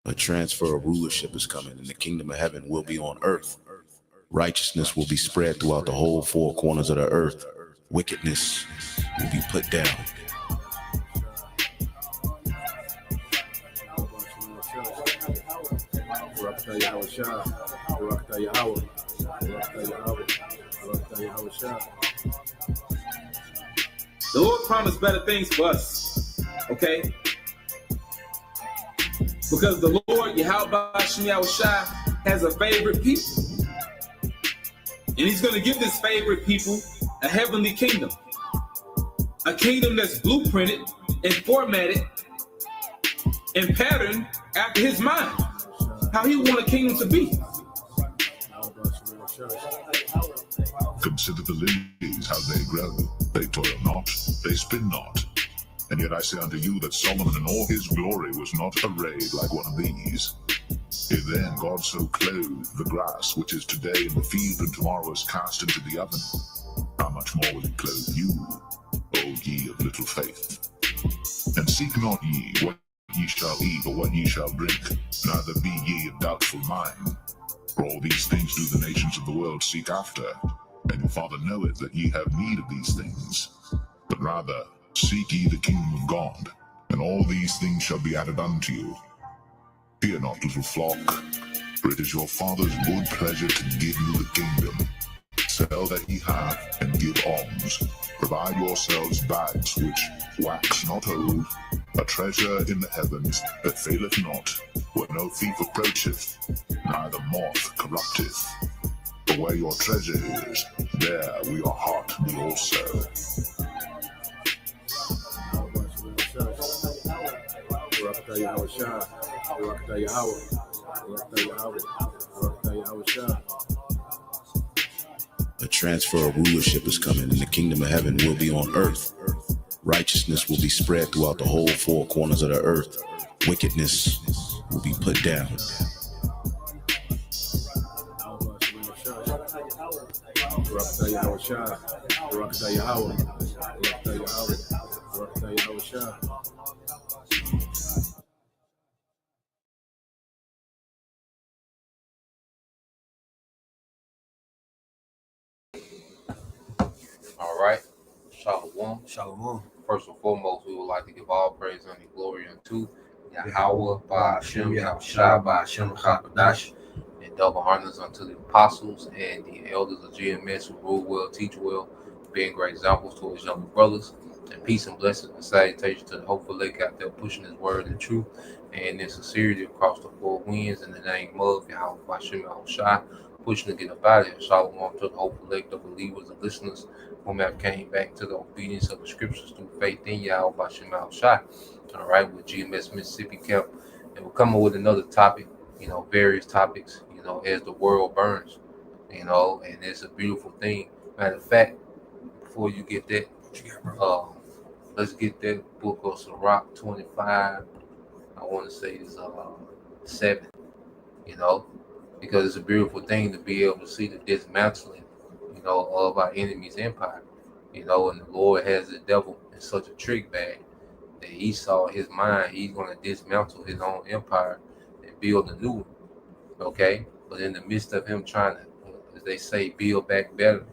A transfer of rulership is coming, and the kingdom of heaven will be on earth. Righteousness will be spread throughout the whole four corners of the earth. Wickedness will be put down. The Lord promised better things for us, okay? Because the Lord, Yahweh Shai, has a favorite people. And he's going to give this favorite people a heavenly kingdom. A kingdom that's blueprinted and formatted and patterned after his mind. How he want a kingdom to be. Consider the lilies, how they grow. They toil not, they spin not. And yet I say unto you that Solomon in all his glory was not arrayed like one of these. If then God so clothed the grass, which is today in the field and tomorrow is cast into the oven, how much more will he clothe you, O ye of little faith? And seek not ye what ye shall eat or what ye shall drink, neither be ye of doubtful mind. For all these things do the nations of the world seek after, and your Father knoweth that ye have need of these things. But rather seek ye the kingdom of God, and all these things shall be added unto you. Fear not, little flock, for it is your Father's good pleasure to give you the kingdom. Sell that ye have, and give alms. Provide yourselves bags which wax not old, a treasure in the heavens that faileth not, where no thief approacheth, neither moth corrupteth. For where your treasure is, there will your heart be also. A transfer of rulership is coming, and the kingdom of heaven will be on earth. Righteousness will be spread throughout the whole four corners of the earth. Wickedness will be put down. All right. Shalom. Shalom. First and foremost, we would like to give all praise and glory unto Yahweh, Ba'ashem, Yahushua, Ba'ashem, Chakadash, and double honors unto the apostles and the elders of GMS who rule well, teach well, being great examples to his younger brothers. And peace and blessings and salutation to the hopeful lake out there pushing his word and truth and in sincerity across the four winds in the name of Yahweh, Ba'ashem, Yahushua, pushing to get up out of here. Shalom to the hopeful lake, the believers and listeners whom have came back to the obedience of the scriptures through faith in Yahweh Ba'ashem Yahushua. All right, with GMS Mississippi Camp. And we're coming with another topic, various topics, as the world burns, and it's a beautiful thing. Matter of fact, before you get that, let's get that book of Sirach 25. I want to say it's 7, because it's a beautiful thing to be able to see the dismantling, of our enemy's empire, and the Lord has the devil in such a trick bag that he saw in his mind he's going to dismantle his own empire and build a new one, okay? But in the midst of him trying to, as they say, build back better,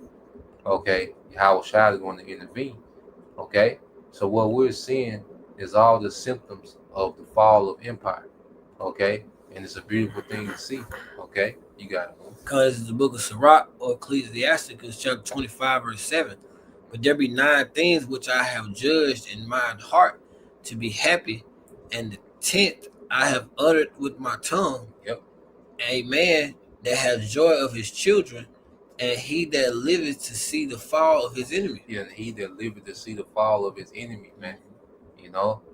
okay, Yahweh Shai is going to intervene, okay? So what we're seeing is all the symptoms of the fall of empire, okay? And it's a beautiful thing to see, okay? You got it. Because the book of Sirach or Ecclesiasticus, chapter 25, verse 7. But there be 9 things which I have judged in mine heart to be happy, and the 10th I have uttered with my tongue. Yep. A man that has joy of his children, and he that liveth to see the fall of his enemy. Yeah, he that liveth to see the fall of his enemy, man.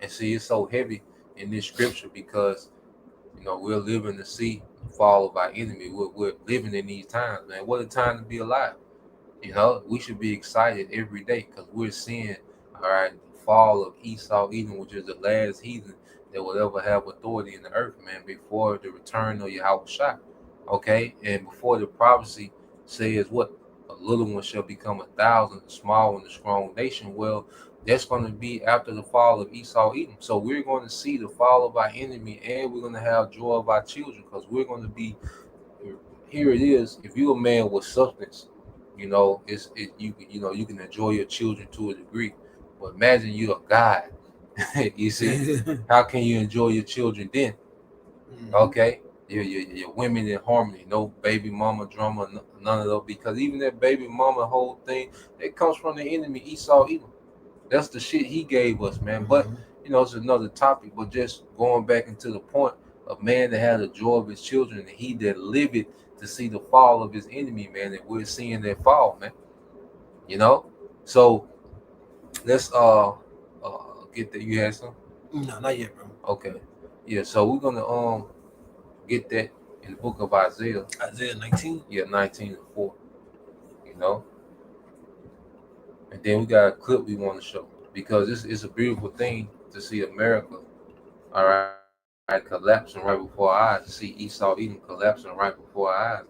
And see, it's so heavy in this scripture because we're living to see the fall of our enemy. We're living in these times, man. What a time to be alive. We should be excited every day because we're seeing, all right, the fall of Esau, Edom, which is the last heathen that will ever have authority in the earth, man, before the return of Yahweh Shai. Okay? And before the prophecy says what? little one shall become 1,000, the small one, the strong nation. Well, that's going to be after the fall of Esau, Edom. So we're going to see the fall of our enemy, and we're going to have joy of our children, because we're going to be. Here it is. If you're a man with substance, you know, you can enjoy your children to a degree. But imagine you're a God. You see, how can you enjoy your children then? Okay, your women in harmony, no baby mama drama, none of those, because even that baby mama whole thing, it comes from the enemy Esau Edom. That's the shit he gave us, man. But you know, it's another topic. But just going back into the point of man that had the joy of his children, and he that liveth to see the fall of his enemy, man. And we're seeing that fall, man. You know, so let's get that. You had some? No, not yet, bro. Okay, yeah. So we're gonna get that in the book of Isaiah. Isaiah 19. Yeah, 19:4. You know, and then we got a clip we want to show, because it's a beautiful thing to see America, all right, collapsing right before our eyes. To see Esau Edom collapsing right before our eyes.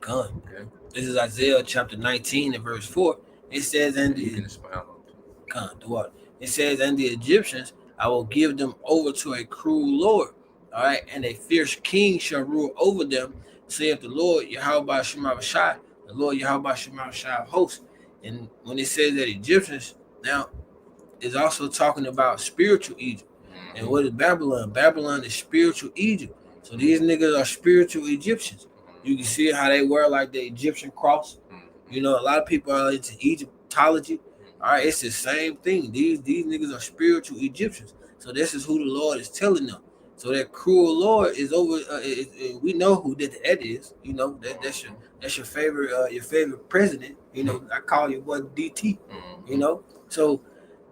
Come. Okay, This is Isaiah chapter 19 and verse 4. It says, and you can expound on it. come, the what? It says, and the Egyptians I will give them over to a cruel lord, all right, and a fierce king shall rule over them, saith the Lord Yahweh Shema Shai, the Lord Yahweh Shema Shai of hosts. And when it says that Egyptians, now is also talking about spiritual Egypt. And what is Babylon? Babylon is spiritual Egypt. So these niggas are spiritual Egyptians. You can see how they wear like the Egyptian cross. You know, a lot of people are into Egyptology. All right, it's the same thing. These niggas are spiritual Egyptians. So this is who the Lord is telling them. So that cruel Lord is over. We know who that is. You know that's your favorite president. You know, I call your boy DT. You know, so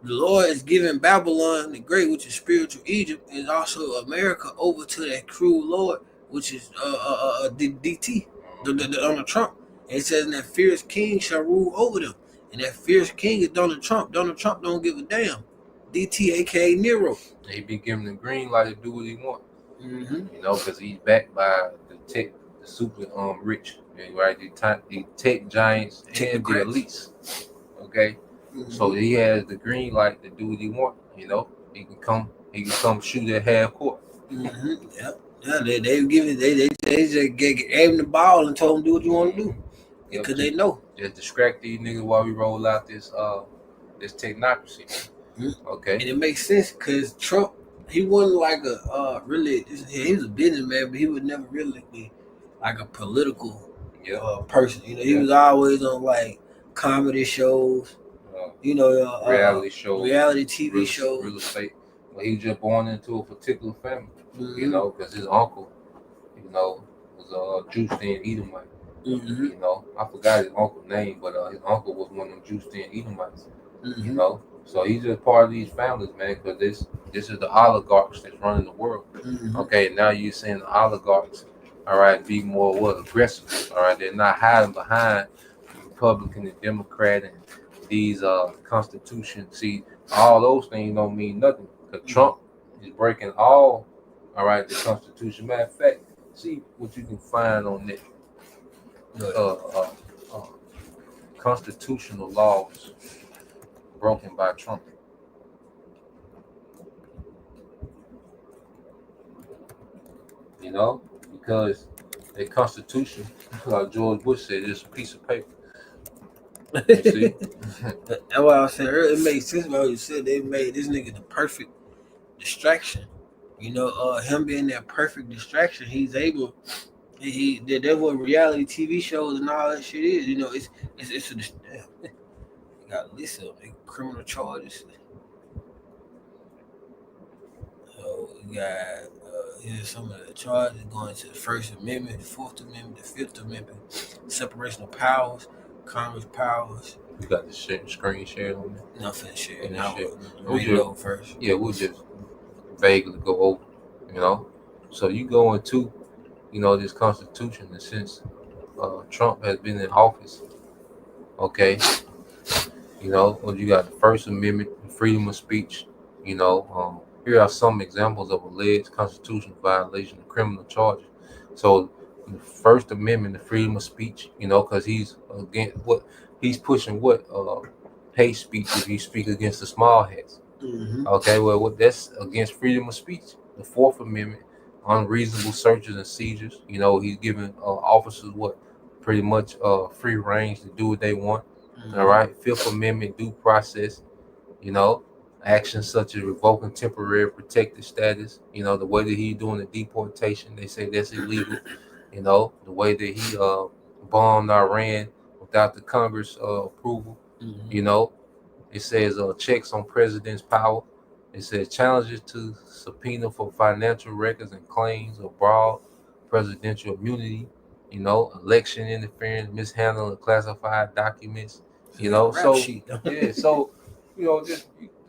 the Lord is giving Babylon the Great, which is spiritual Egypt, and also America over to that cruel Lord, which is DT, Donald Trump. And it says, and that fierce king shall rule over them. And that fierce king is Donald Trump. Donald Trump don't give a damn. DT, aka Nero. He be giving the green light to do what he want. Mm-hmm. You know, because he's backed by the super rich, right? The tech giants and the elites. Okay, so he has the green light to do what he want. You know, he can come shoot at half court. Yeah, they give it. They just gave him the ball and told him do what you want to do, because they know. Just distract these niggas while we roll out this technocracy. Okay, And it makes sense because Trump, he wasn't like a really. He was a businessman, but he would never really be like a political person. You know, he was always on like comedy shows. You know, reality shows, reality TV shows, real estate. But he was just born into a particular family. You know, because his uncle, you know, was a Juice-stand Edomite. You know, I forgot his uncle's name, but his uncle was one of them Juice-stand Edomites. You know, so he's just part of these families, man, because this is the oligarchs that's running the world. Okay, now you're saying the oligarchs, all right, be more aggressive. All right, they're not hiding behind Republican and Democrat and these Constitution. See, all those things don't mean nothing, because Trump is breaking all right, the Constitution. Matter of fact, see what you can find on that. Constitutional laws broken by Trump. You know, because the Constitution, like George Bush said, is a piece of paper. You see? That's why I said earlier, it makes sense what you said. They made this nigga the perfect distraction. You know, him being that perfect distraction, he's able. That's what reality TV shows and all that shit is. You know, it's a you got Lisa criminal charges. So we got here's some of the charges going to the First Amendment, the Fourth Amendment, the Fifth Amendment, separation of powers, Congress powers. You got the screen shared on there? Nothing shared. Read it over first. Yeah, we'll just vaguely go over, you know. So you go into, you know, this Constitution, and since Trump has been in office, okay, you know, well, you got the First Amendment, freedom of speech, you know. Here are some examples of alleged constitutional violation of criminal charges. So the First Amendment, the freedom of speech, because he's against what he's pushing, hate speech if you speak against the small hats. Okay, well, that's against freedom of speech. The Fourth Amendment, unreasonable searches and seizures. He's giving officers pretty much free range to do what they want. All right, Fifth Amendment, due process. Actions such as revoking temporary protected status. The way that he's doing the deportation, they say that's illegal. The way that he bombed Iran without the Congress approval. It says checks on president's power. It says challenges to subpoena for financial records and claims of broad presidential immunity. Election interference, mishandling of classified documents.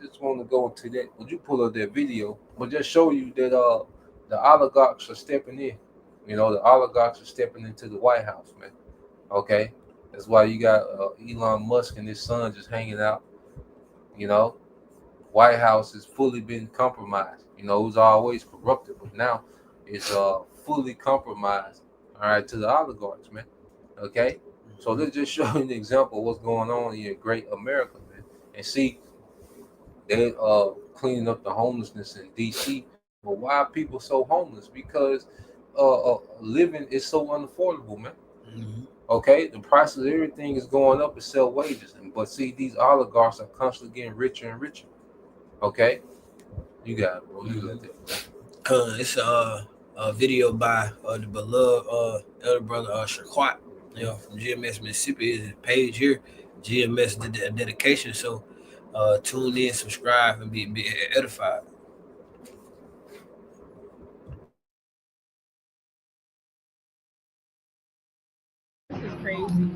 Just want to go into that. Would you pull up that video? But just show you that the oligarchs are stepping in. The oligarchs are stepping into the White House, man. Okay, that's why you got Elon Musk and his son just hanging out. White House has fully been compromised. It was always corrupted, but now it's fully compromised. All right, to the oligarchs, man. Okay, so let's just show you an example of what's going on in great America, man. And see, they're cleaning up the homelessness in DC. But why are people so homeless? Because living is so unaffordable, man. Okay, the price of everything is going up to sell wages, but see, these oligarchs are constantly getting richer and richer. Okay, you got it, bro. You got that. It's a video by the beloved elder brother Shaquat, from GMS Mississippi. Is his page here. GMS did the dedication, so tune in, subscribe, and be edified. This is crazy.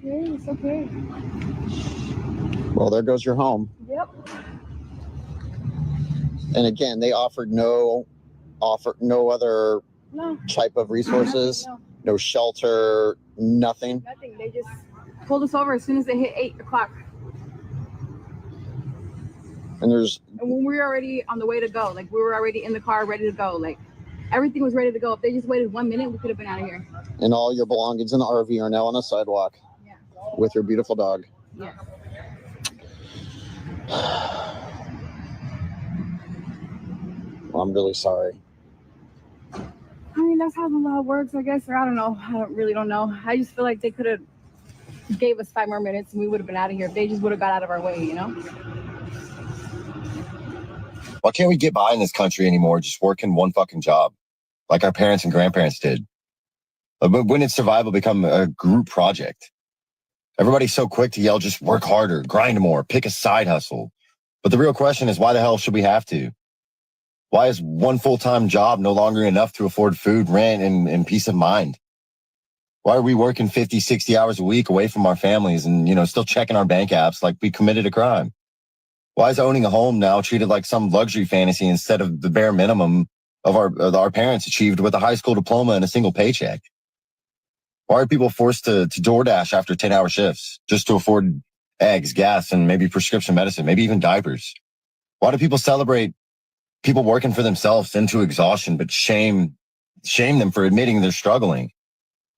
It's okay. Well, there goes your home. Yep. And again, they offered no other type of resources, no shelter, nothing. Nothing. They just pulled us over as soon as they hit 8 o'clock. And when we were already on the way to go, like we were already in the car, ready to go, like everything was ready to go. If they just waited 1 minute, we could have been out of here. And all your belongings in the RV are now on the sidewalk. Yeah. With your beautiful dog. Yeah. Well, I'm really sorry. I mean, that's how the law works, I guess, or I don't know. I really don't know. I just feel like they could have gave us 5 more minutes and we would have been out of here if they just would have got out of our way, you know? Why can't we get by in this country anymore just working one fucking job like our parents and grandparents did? But when did survival become a group project? Everybody's so quick to yell, just work harder, grind more, pick a side hustle. But the real question is, why the hell should we have to? Why is one full-time job no longer enough to afford food, rent, and peace of mind? Why are we working 50, 60 hours a week away from our families and, still checking our bank apps like we committed a crime? Why is owning a home now treated like some luxury fantasy instead of the bare minimum of our parents achieved with a high school diploma and a single paycheck? Why are people forced to DoorDash after 10-hour shifts just to afford eggs, gas, and maybe prescription medicine, maybe even diapers? Why do people celebrate people working for themselves into exhaustion, but shame them for admitting they're struggling?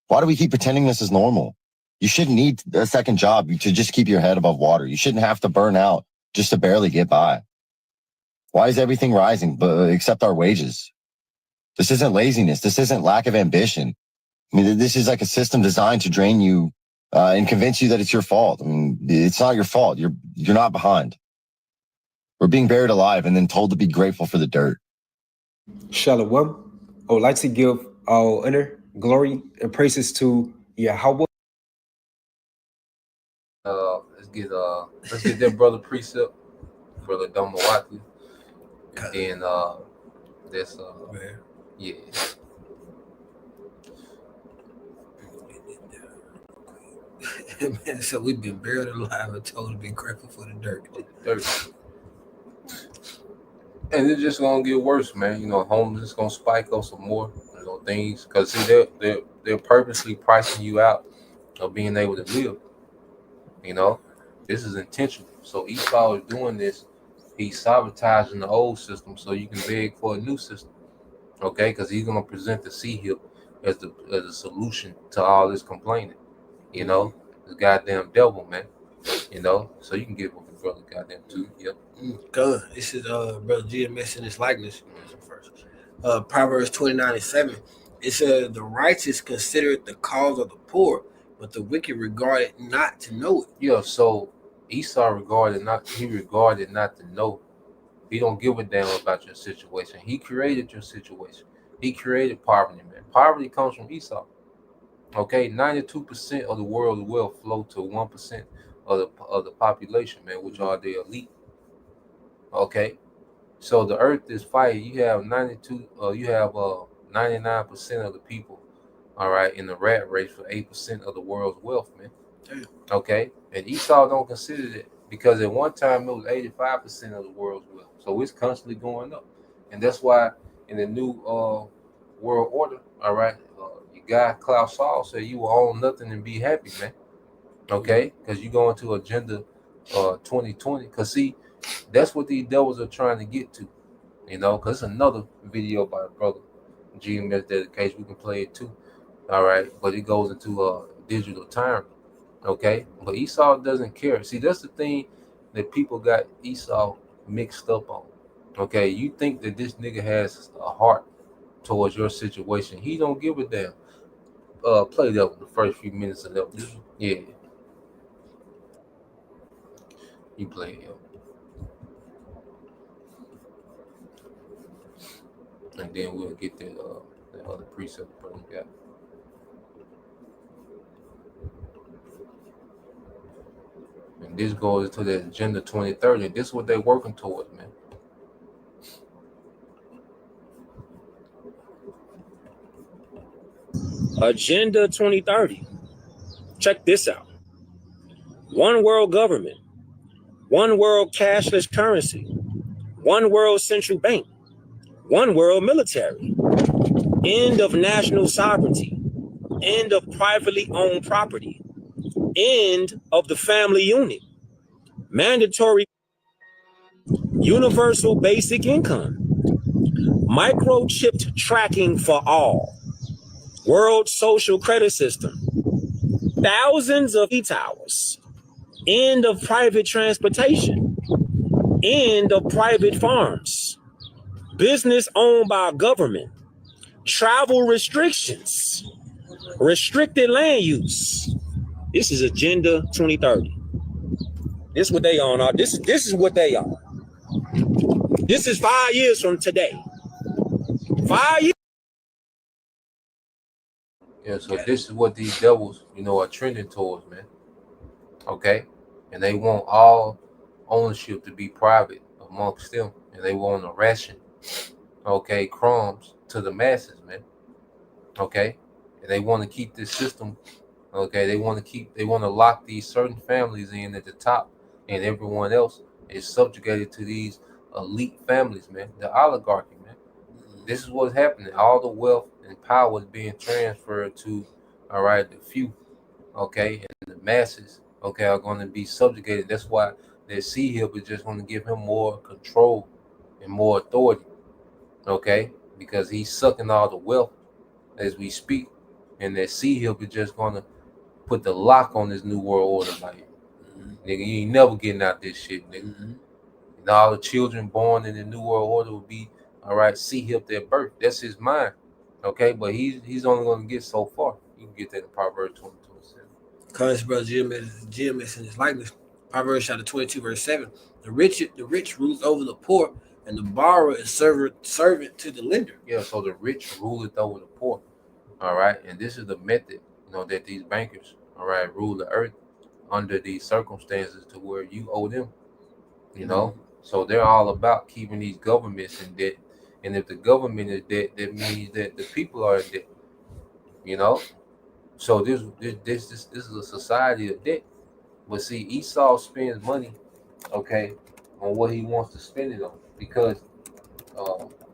Why do we keep pretending this is normal? You shouldn't need a second job to just keep your head above water. You shouldn't have to burn out just to barely get by. Why is everything rising except our wages? This isn't laziness. This isn't lack of ambition. I mean, this is like a system designed to drain you and convince you that it's your fault. I mean, it's not your fault. You're not behind. We're being buried alive and then told to be grateful for the dirt. Shalom. I would like to give all honor, glory, and praises to Yahweh. Let's get that brother precept for the Domawati. And that's yeah. Man, so we've been buried alive and told to be grateful for the dirt. And it's just gonna get worse, man. You know, homeless is gonna spike up some more, you know, things. Cause see, they're purposely pricing you out of being able to live. You know, this is intentional. So Esau is doing this. He's sabotaging the old system so you can beg for a new system. Okay, because he's gonna present the sea hip as a solution to all this complaining. You know, this goddamn devil, man. You know, so you can get with the brother goddamn too. Yep. Good. This is brother GMS in his likeness. First, Proverbs 29:7. It says, "The righteous consider it the cause of the poor, but the wicked regard it not to know it." Yeah. So Esau regarded not to know. He don't give a damn about your situation. He created your situation. He created poverty, man. Poverty comes from Esau. Okay, 92% of the world's wealth flow to 1% of the population, man, which are the elite. Okay, so the earth is fighting. You have 99% of the people, all right, in the rat race for 8% of the world's wealth, man. Damn. Okay, and Esau don't consider it because at one time it was 85% of the world's wealth. So it's constantly going up, and that's why in the new world order, all right, your guy Klaus Saul said you will own nothing and be happy, man. Okay, because you go into Agenda 2020. Because see, that's what these devils are trying to get to, you know. Because it's another video by the brother GMS Dedication. We can play it too, all right. But it goes into digital tyranny. Okay, but Esau doesn't care. See, that's the thing that people got Esau mixed up on. Okay, you think that this nigga has a heart towards your situation. He don't give a damn. Play that with the first few minutes of that. Yeah. You play it, yo. And then we'll get that other precept brother got. And this goes to the Agenda 2030. This is what they're working towards, man. Agenda 2030. Check this out. One world government, one world cashless currency, one world central bank, one world military, end of national sovereignty, end of privately owned property, end of the family unit, mandatory universal basic income, microchipped tracking for all, world social credit system, thousands of e-towers, end of private transportation, end of private farms, business owned by government, travel restrictions, restricted land use. This is Agenda 2030. This is what they on. This is what they are. This is 5 years from today. 5 years. Yeah, so this is what these devils, you know, are trending towards, man. Okay? And they want all ownership to be private amongst them. And they want to ration, okay, crumbs to the masses, man. Okay? And they want to keep this system, okay, they want to lock these certain families in at the top, and everyone else is subjugated to these elite families, man. The oligarchy, man. This is what's happening. All the wealth and power is being transferred to, all right, the few, okay, and the masses, okay, are going to be subjugated. That's why that sea hip is just going to give him more control and more authority, okay, because he's sucking all the wealth as we speak, and that CHIP is just gonna put the lock on this new world order. Like, nigga, you ain't never getting out this shit, nigga. And all the children born in the new world order will be all right. CHIP their birth. That's his mind, okay. But he's only gonna get so far. You can get that in Proverbs 20:27. Current brother GMS in his likeness. Proverbs chapter 22 verse 7. The rich rules over the poor, and the borrower is servant to the lender. Yeah, so the rich ruleth over the poor. All right, and this is the method, that these bankers, all right, rule the earth under these circumstances to where you owe them. So they're all about keeping these governments in debt, and if the government is debt, that means that the people are in debt. So this is a society of debt. But see, Esau spends money, okay, on what he wants to spend it on, because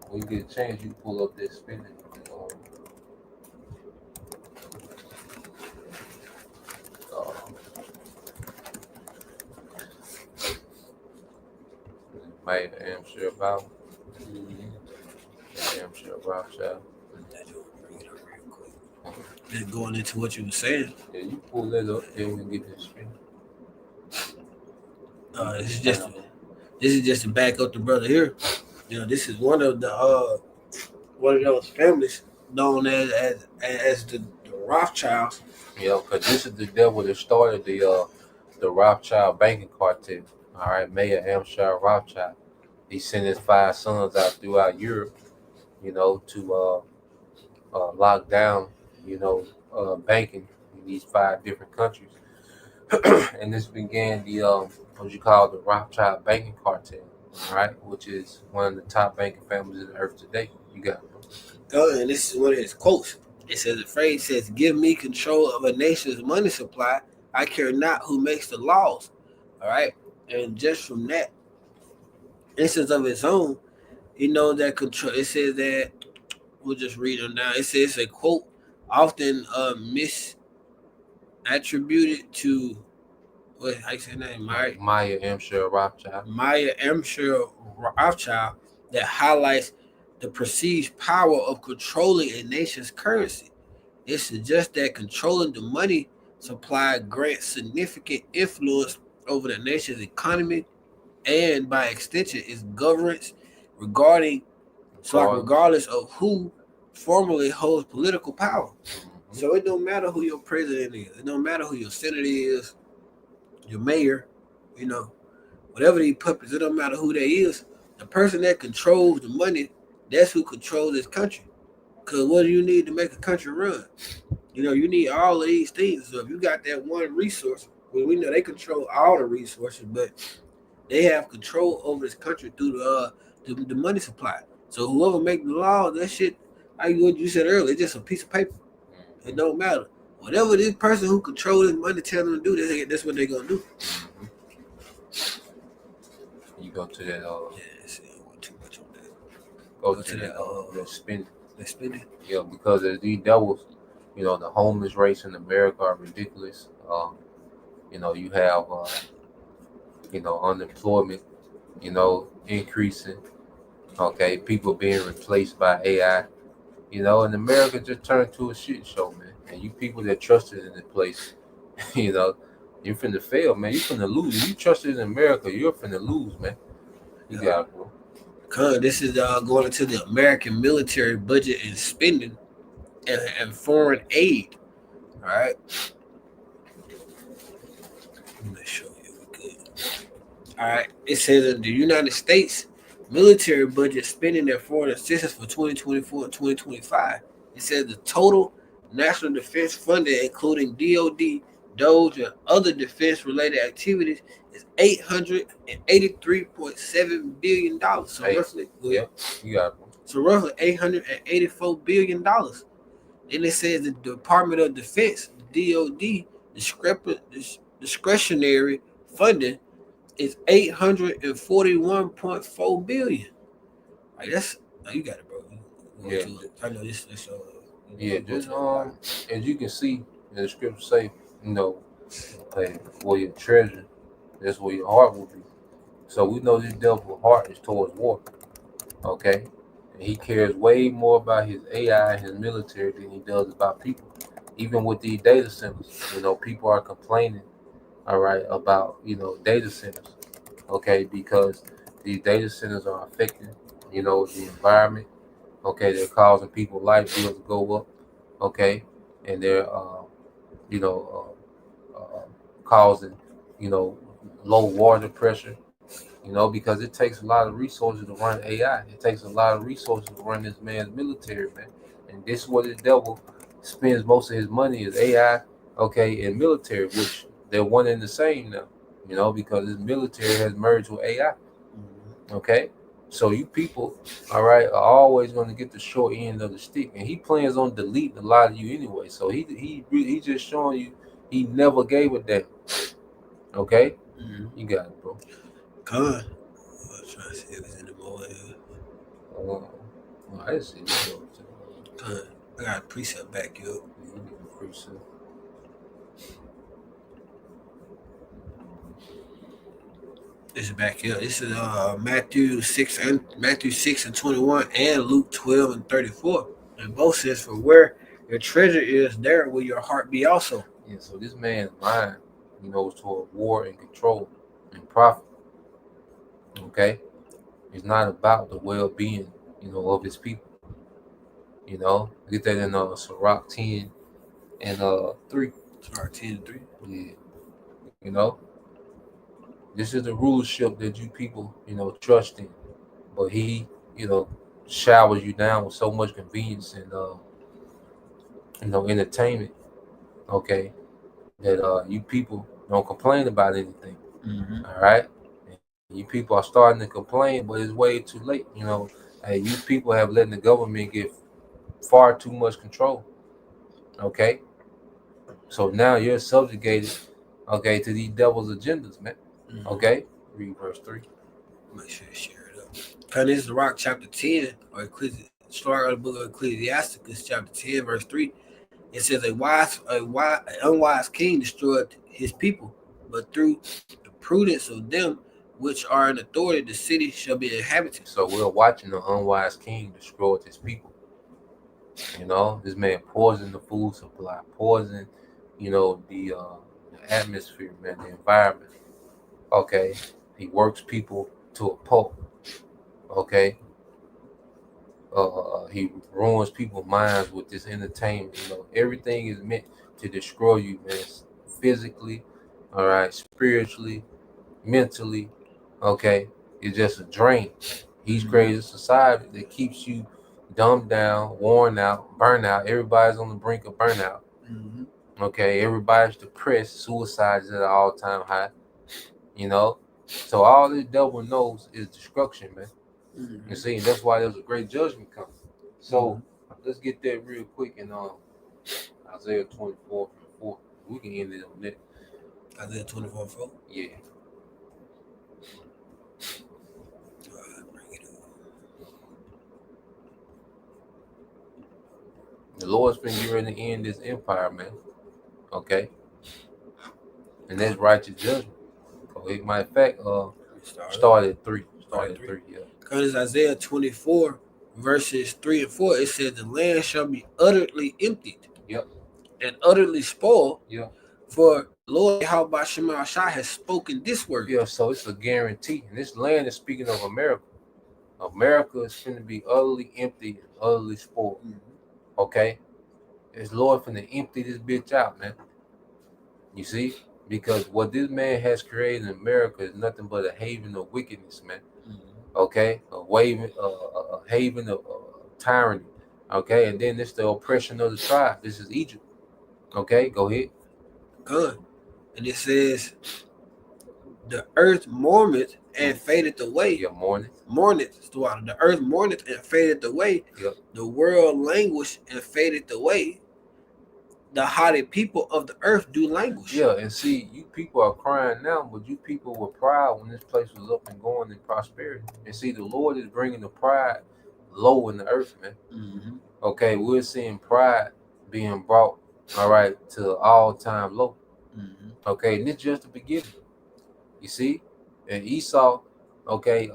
when you get a chance, you pull up that spending. Made an Amshire Bible. Amshire Rothschild. Just going into what you were saying. Yeah, you pull that up, then we get this spending. This is just to back up the brother here. This is one of those families known as the Rothschilds. Yeah, because this is the devil that started the Rothschild banking cartel. All right, Mayor Amshire Rothschild. He sent his 5 sons out throughout Europe, to lock down, banking in these 5 different countries. And this began the what you call the Rothschild banking cartel, all right, which is one of the top banking families in the earth today. You got it. And this is one of his quotes. It says, the phrase says, "Give me control of a nation's money supply. I care not who makes the laws." All right. And just from that instance of its own, that control. It says that, we'll just read it now. It says a quote often misattributed to, how you say her name? Maya Amshire Rothschild. Maya Amshire Rothschild, that highlights the perceived power of controlling a nation's currency. It suggests that controlling the money supply grants significant influence over the nation's economy, and by extension its governance, regardless of who formally holds political power. So it don't matter who your president is, it don't matter who your senator is, your mayor, whatever these puppets, it don't matter who they is. The person that controls the money, that's who controls this country. Because what do you need to make a country run? You need all of these things. So if you got that one resource, well, we know they control all the resources, but they have control over this country through the money supply. So whoever make the law, that shit, like what you said earlier, it's just a piece of paper. It don't matter. Whatever this person who controls this money tell them to do, that's what they're gonna do. You go to that. I want too much on that. Go to that spending. They spending. Yeah, because these devils, the homeless race in America are ridiculous. You have unemployment, increasing. Okay, people being replaced by AI. And America just turned to a shit show, man. And you people that trusted in the place, you're finna fail, man. You're finna lose. If you trusted in America, you're finna lose, man. You got it, bro. This is going into the American military budget and spending and foreign aid. All right. Let me show you. Good. All right. It says that the United States military budget spending their foreign assistance for 2024 and 2025. It says the total national defense funding, including DOD, DOGE, and other defense-related activities, is $883.7 billion. So roughly, you got it. So roughly $884 billion. Then it says the Department of Defense, DOD, discretionary funding is $841.4 billion. Like that's, you got it, bro. I know this. Just as you can see, the scripture say, for your treasure, that's where your heart will be. So we know this devil's heart is towards war. Okay, and he cares way more about his AI and his military than he does about people. Even with these data centers, people are complaining, all right, about data centers, okay, because these data centers are affecting, the environment, okay, they're causing people light bills to go up, okay, and they're you know causing low water pressure, because it takes a lot of resources to run AI. It takes a lot of resources to run this man's military, man. And this is what the devil spends most of his money is AI, okay, and military, which they're one and the same now, because his military has merged with AI, okay? So you people, all right, are always going to get the short end of the stick, and he plans on deleting a lot of you anyway. So he just showing you he never gave a damn, okay? You got it, bro. Con. I'm trying to see if it's any more here. I didn't see this. Con. I got a precept back here. Precept. This is back here. This is Matthew 6 and 21 and Luke 12 and 34. And both says, "For where your treasure is, there will your heart be also." Yeah, so this man's mind, is toward war and control and profit. Okay? It's not about the well-being, of his people. Get that in Sirach 10 and 3. Sirach 10 and 3. Yeah. This is the rulership that you people, trust in. But he, showers you down with so much convenience and entertainment, okay, that you people don't complain about anything. All right? And you people are starting to complain, but it's way too late. Hey, you people have let the government get far too much control. Okay? So now you're subjugated, okay, to these devil's agendas, man. Okay? Read verse 3. Make sure to share it up. Because this is Sirach chapter 10, or start of the book of Ecclesiasticus, chapter 10, verse 3. It says, an unwise king destroyed his people, but through the prudence of them which are in authority, the city shall be inhabited. So we're watching the unwise king destroy his people. This man poisoned the food supply, poisoned, the atmosphere, man, the environment. Okay, he works people to a pulp. Okay, he ruins people's minds with this entertainment. Everything is meant to destroy you, man, physically, all right, spiritually, mentally. Okay, it's just a drain. He's created a society that keeps you dumbed down, worn out, burnout. Everybody's on the brink of burnout. Okay, everybody's depressed. Suicide is at an all-time high. So all this devil knows is destruction, man. You see, and that's why there's a great judgment coming. So let's get that real quick in Isaiah 24:4. We can end it on that. Isaiah 24:4? Yeah. Bring it up. The Lord's been getting ready to end this empire, man. Okay? And that's righteous judgment. Matter of fact, start at 3. Start at 3, yeah. Because Isaiah 24, verses 3 and 4, it says, "The land shall be utterly emptied." Yep. And utterly spoiled. Yeah. For Lord Yahweh Shem Shai has spoken this word. Yeah, so it's a guarantee. And this land is speaking of America. America is going to be utterly empty and utterly spoiled. Okay? It's Lord finna empty this bitch out, man. You see? Because what this man has created in America is nothing but a haven of wickedness, man. Okay? A haven of tyranny. Okay? And then it's the oppression of the tribe. This is Egypt. Okay? Go ahead. Good. And it says, "The earth mourneth and fadeth away." Yeah, mourneth. The earth mourneth and fadeth away. Yep. The world languish and fadeth away. The haughty people of the earth do languish. Yeah, and see, you people are crying now, but you people were proud when this place was up and going in prosperity. And see, the Lord is bringing the pride low in the earth, man. Okay, we're seeing pride being brought, all right, to all-time low. Okay, and it's just the beginning. You see? And Esau, okay,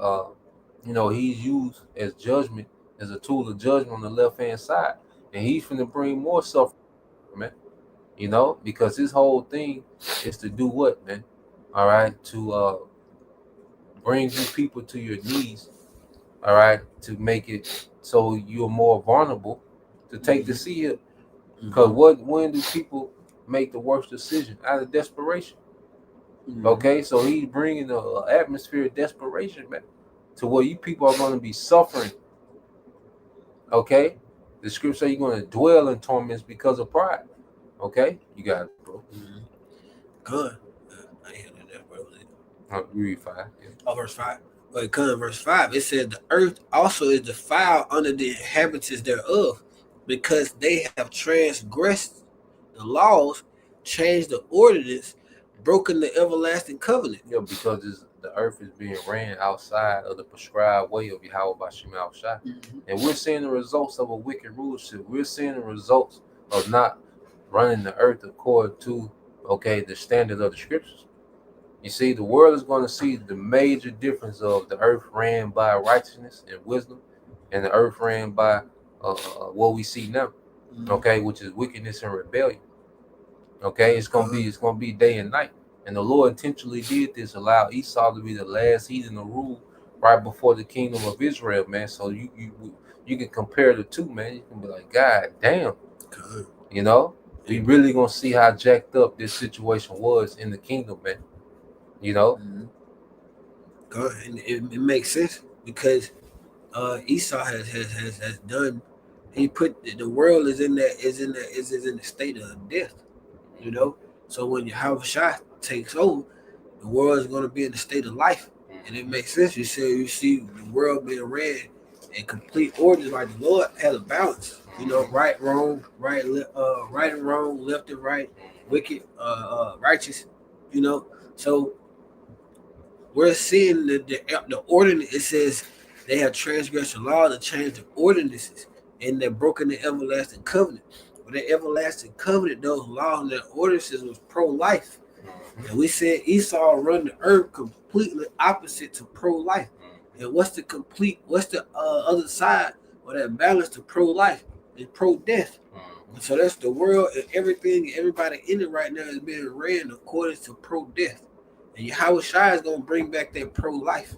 he's used as judgment, as a tool of judgment on the left-hand side. And he's finna bring more suffering, man. You know, because his whole thing is to do what, man? All right, to bring you people to your knees. All right, to make it so you're more vulnerable to take the seal. Because when do people make the worst decision? Out of desperation. Okay, so he's bringing an atmosphere of desperation, man, to where you people are going to be suffering. Okay, the scripture says you're going to dwell in torments because of pride. Okay, you got it, bro. Good. I ain't heard that, bro. Read 5. Yeah. Oh, verse 5. But it comes verse 5. It says the earth also is defiled under the inhabitants thereof, because they have transgressed the laws, changed the ordinance, broken the everlasting covenant. Yeah, because the earth is being ran outside of the prescribed way of Yahweh Bashim Al-Shai. And we're seeing the results of a wicked rulership. We're seeing the results of not running the earth according to, the standard of the scriptures. You see, the world is going to see the major difference of the earth ran by righteousness and wisdom, and the earth ran by what we see now, which is wickedness and rebellion. Okay, it's gonna be day and night, and the Lord intentionally did this, allow Esau to be the last heathen to rule right before the kingdom of Israel, man. So you can compare the two, man. You can be like, God damn, you know, we really gonna see how jacked up this situation was in the kingdom, man. You know, and it makes sense because Esau has done. He put the world is in the state of death. You know, so when Yahweh Shai takes over, the world is going to be in the state of life, and it makes sense. You see the world being ran in complete order, like the Lord had a balance. You know, right and wrong, left and right, wicked, righteous. You know, so we're seeing the ordinance. It says they have transgressed the law to change the ordinances, and they're broken the everlasting covenant. But the everlasting covenant, those laws and their ordinances was pro-life. And we said Esau run the earth completely opposite to pro-life. And what's the other side or that balance to pro-life? It's pro-death. So that's the world, and everybody in it right now is being ran according to pro-death. And Yahweh Shai is going to bring back that pro-life.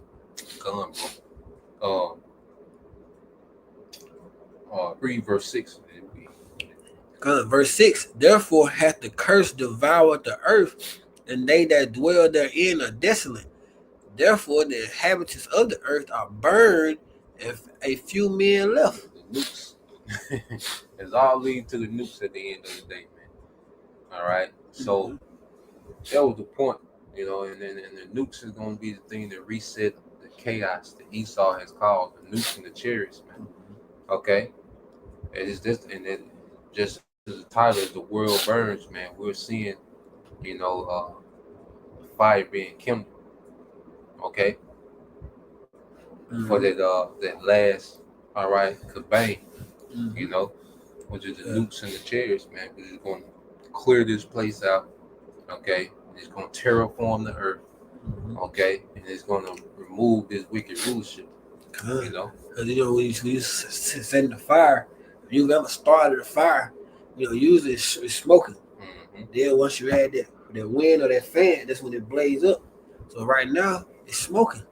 Read verse 6. Verse 6, therefore hath the curse devoured the earth, and they that dwell therein are desolate. Therefore the inhabitants of the earth are burned, and a few men left. The nukes. It's all leading to the nukes at the end of the day, man. All right. So that was the point, you know, and the nukes is going to be the thing that reset the chaos that Esau has caused, the nukes and the chariots, man. Okay. It is this, and then just as the title is The World Burns, man, we're seeing, you know, fire being kindled. Okay. For that last, all right, kabang, you know, which is the nukes and the chariots, man. We're just going to clear this place out. Okay. It's going to terraform the earth. Okay. And it's going to remove this wicked rulership. You know, because you know when you setting the fire, if you've ever started a fire, you know, usually it's smoking. Then once you add that wind or that fan, that's when it blazes up. So right now it's smoking.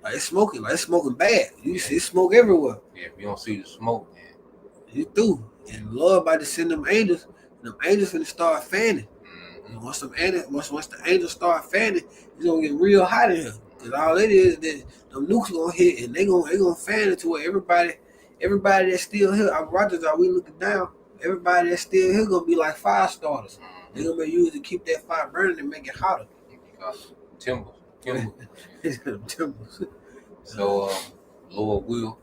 It's smoking bad. You see smoke everywhere. Yeah, if you don't see the smoke, man, you through. And the Lord about to send them angels finna start fanning. And once the angels start fanning, it's gonna get real hot in here. Cause all it is that them nukes gonna hit, and they gonna fan it to where everybody that's still here. Our Rogers, are we looking down? Everybody that's still here gonna be like fire starters. They're gonna be used to keep that fire burning and make it hotter. Timbers. Timbers. So, Lord will,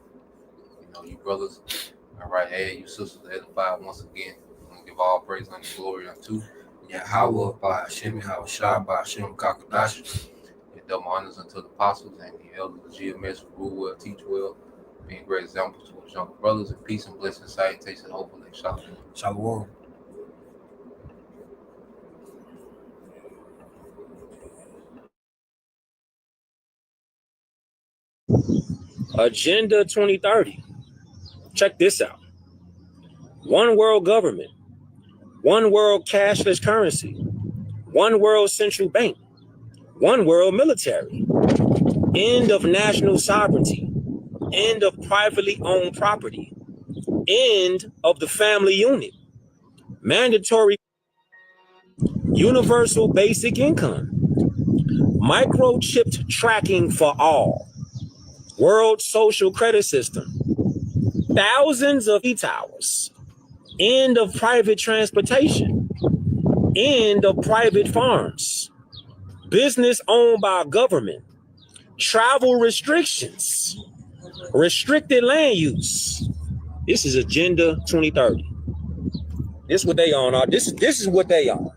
you know, you brothers, all right, hey, you sisters, edify once again. I'm gonna give all praise and glory unto Yahweh by Hashem, Yahweh Shai by Hashem Kakadash. Double honors unto the apostles and the elders of GMS who rule well, teach well, being great examples to our younger brothers, and peace and blessing, salutation, hopefully. Shalom. Shalom. Agenda 2030. Check this out. One world government, one world cashless currency, one world central bank, one world military, end of national sovereignty, end of privately owned property, end of the family unit, mandatory universal basic income, microchipped tracking for all, world social credit system, thousands of e-towers, end of private transportation, end of private farms, business owned by government, travel restrictions, restricted land use. This is Agenda 2030. This is what they on. This is what they on.